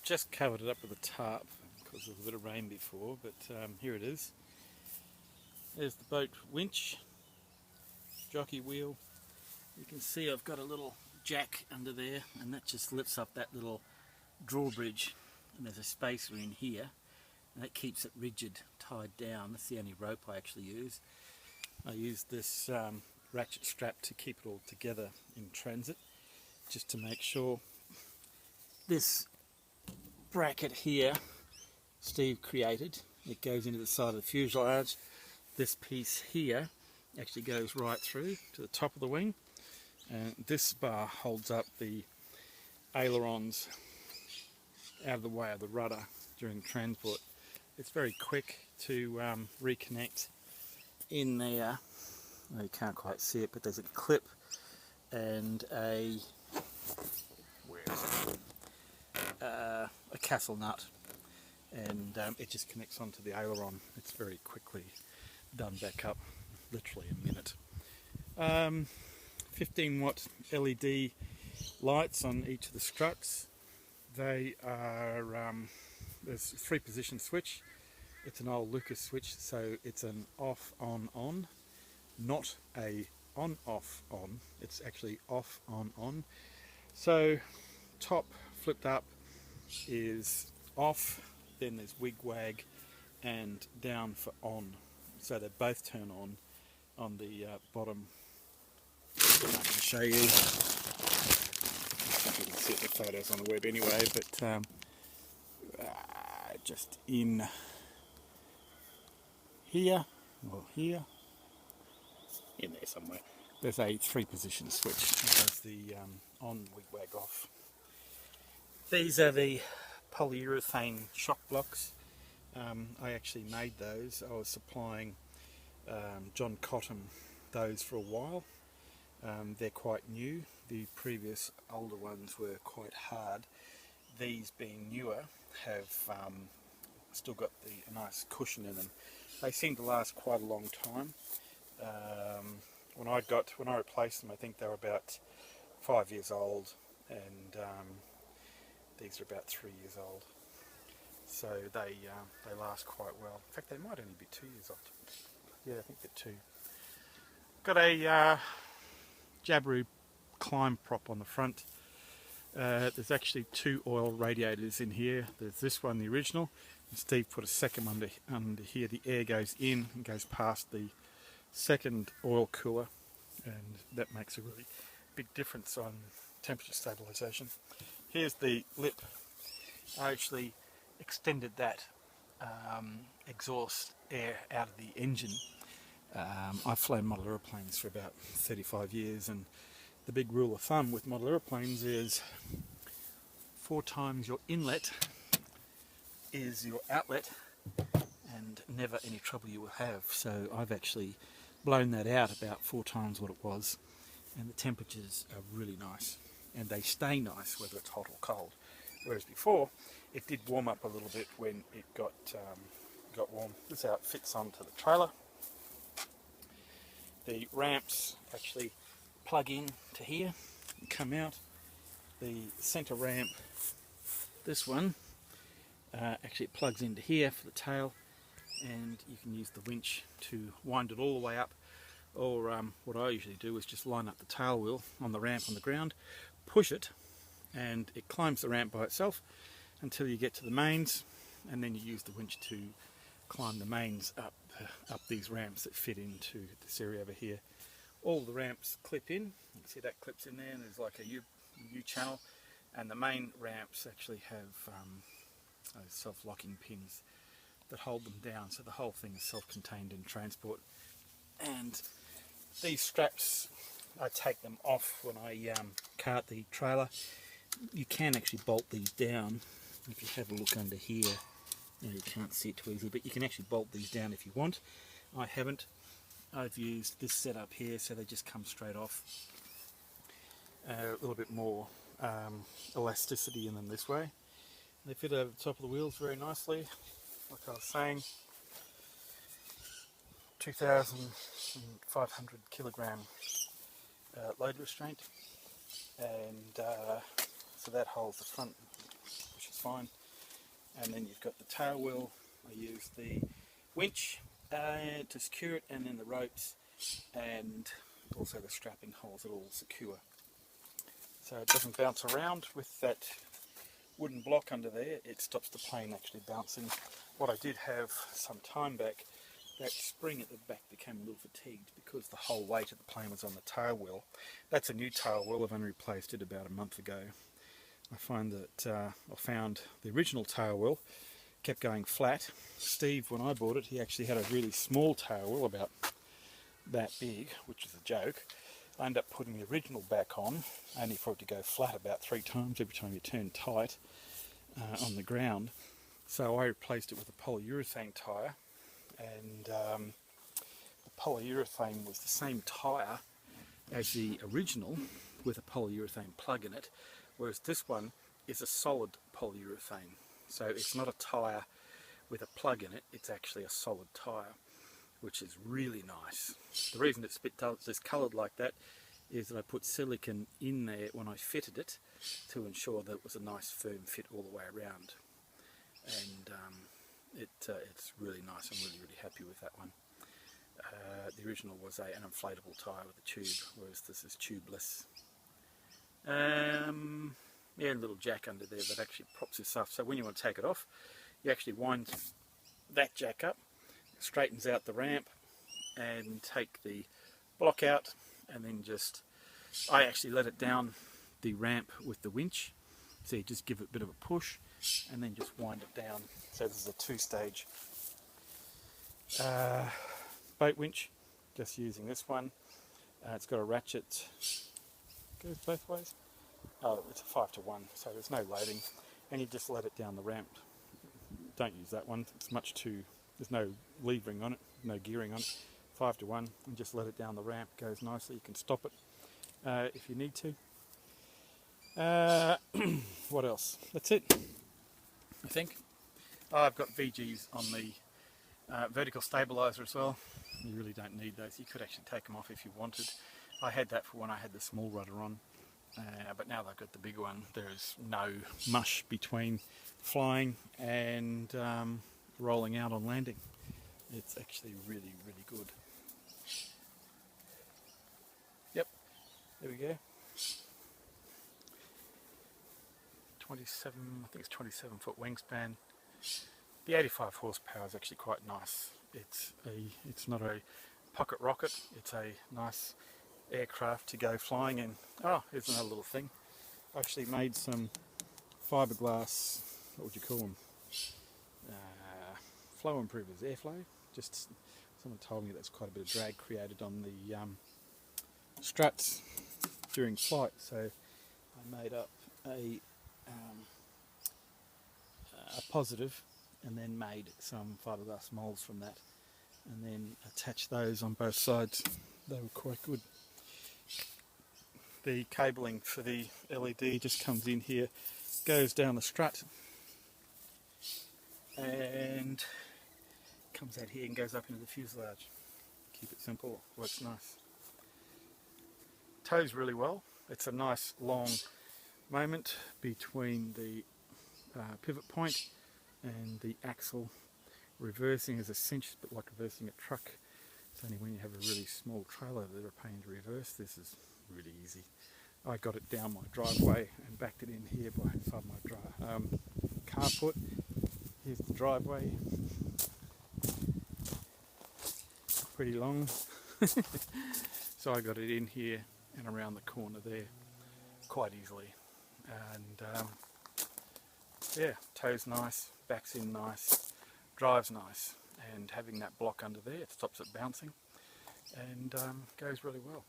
just covered it up with a tarp because there was a bit of rain before, but here it is. There's the boat winch, jockey wheel. You can see I've got a little jack under there, and that just lifts up that little drawbridge, and there's a spacer in here, and that keeps it rigid, tied down. That's the only rope I actually use. I use this ratchet strap to keep it all together in transit, just to make sure. This bracket here Steve created, it goes into the side of the fuselage. This piece here actually goes right through to the top of the wing, and this bar holds up the ailerons out of the way of the rudder during transport. It's very quick to reconnect in there. You can't quite see it, but there's a clip and a castle nut, and it just connects onto the aileron. It's very quickly done back up, literally a minute. 15 watt LED lights on each of the struts. They are, there's a 3-position switch. It's an old Lucas switch, so it's an off on on, not a on off on. It's actually off on on. So top flipped up is off, then there's wig wag and down for on. So they both turn on the bottom. I can show you. You can see the photos on the web anyway, but just in here, or here, in there somewhere, there's a 3-position switch that does the on wig wag off. These are the polyurethane shock blocks. I actually made those. I was supplying John Cotton those for a while. They're quite new. The previous older ones were quite hard. These, being newer, have still got a nice cushion in them. They seem to last quite a long time. When I replaced them, I think they were about 5 years old, and these are about 3 years old. So they last quite well. In fact, they might only be 2 years old. Yeah, I think they're 2. Got a Jabiru climb prop on the front. There's actually 2 oil radiators in here. There's this one, the original, and Steve put a second one under here. The air goes in and goes past the second oil cooler, and that makes a really big difference on temperature stabilisation. Here's the lip. I actually extended that exhaust air out of the engine. I've flown model aeroplanes for about 35 years, and the big rule of thumb with model aeroplanes is 4 times your inlet is your outlet, and never any trouble you will have. So I've actually blown that out about 4 times what it was, and the temperatures are really nice, and they stay nice whether it's hot or cold. Whereas before, it did warm up a little bit when it got warm. This is how it fits onto the trailer. The ramps actually plug in to here and come out. The centre ramp, this one, actually plugs into here for the tail, and you can use the winch to wind it all the way up. Or what I usually do is just line up the tail wheel on the ramp on the ground, push it, and it climbs the ramp by itself until you get to the mains, and then you use the winch to climb the mains up these ramps that fit into this area over here. All the ramps clip in. You can see that clips in there, and there's like a U-channel, and the main ramps actually have those self-locking pins that hold them down, so the whole thing is self-contained in transport. And these straps, I take them off when I cart the trailer. You can actually bolt these down. If you have a look under here, you can't see it too easily, but you can actually bolt these down if you want. I haven't. I've used this setup here, so they just come straight off. A little bit more elasticity in them this way. They fit over the top of the wheels very nicely. Like I was saying, 2,500 kilogram load restraint, and so that holds the front, which is fine. And then you've got the tail wheel. I use the winch to secure it, and then the ropes, and also the strapping holes are all secure. So it doesn't bounce around with that wooden block under there. It stops the plane actually bouncing. What I did have some time back, that spring at the back became a little fatigued because the whole weight of the plane was on the tail wheel. That's a new tail wheel. I've only replaced it about a month ago. I find that I found the original tail wheel kept going flat. Steve, when I bought it, he actually had a really small tail wheel, about that big, which is a joke. I ended up putting the original back on, only for it to go flat about 3 times every time you turn tight on the ground. So I replaced it with a polyurethane tyre, and the polyurethane was the same tyre as the original with a polyurethane plug in it, whereas this one is a solid polyurethane. So it's not a tyre with a plug in it, it's actually a solid tyre, which is really nice. The reason it's coloured like that is that I put silicone in there when I fitted it to ensure that it was a nice firm fit all the way around. And it's really nice. I'm really happy with that one. The original was an inflatable tyre with a tube, whereas this is tubeless. Yeah, a little jack under there that actually props this up. So when you want to take it off, you actually wind that jack up, straightens out the ramp, and take the block out, and then I actually let it down the ramp with the winch. So you just give it a bit of a push, and then just wind it down. So this is a 2-stage boat winch, just using this one. It's got a ratchet, goes both ways. Oh, it's a 5-to-1, so there's no loading, and you just let it down the ramp. Don't use that one, it's much too, there's no levering on it, no gearing on it. 5-to-1, and just let it down the ramp, goes nicely. You can stop it if you need to. What else? That's it, I think. I've got VGs on the vertical stabiliser as well. You really don't need those. You could actually take them off if you wanted. I had that for when I had the small rudder on. But now that I've got the big one, there's no mush between flying and rolling out on landing. It's actually really good. Yep, there we go. 27, I think it's 27-foot wingspan. The 85 horsepower is actually quite nice. It's not a pocket rocket. It's a nice aircraft to go flying in. Oh, here's another little thing. I actually made some fiberglass, what would you call them? Flow improvers, airflow. Just someone told me that's quite a bit of drag created on the struts during flight, so I made up a positive, and then made some fiberglass molds from that, and then attached those on both sides. They were quite good. The cabling for the LED just comes in here, goes down the strut, and comes out here and goes up into the fuselage. Keep it simple, works nice. Tows really well. It's a nice long moment between the pivot point and the axle. Reversing is a cinch, but like reversing a truck. It's only when you have a really small trailer that they're a pain to reverse. This is really easy. I got it down my driveway and backed it in here inside my carport. Here's the driveway. Pretty long. So I got it in here and around the corner there quite easily. And yeah, tows nice, backs in nice, drives nice, and having that block under there, it stops it bouncing and goes really well.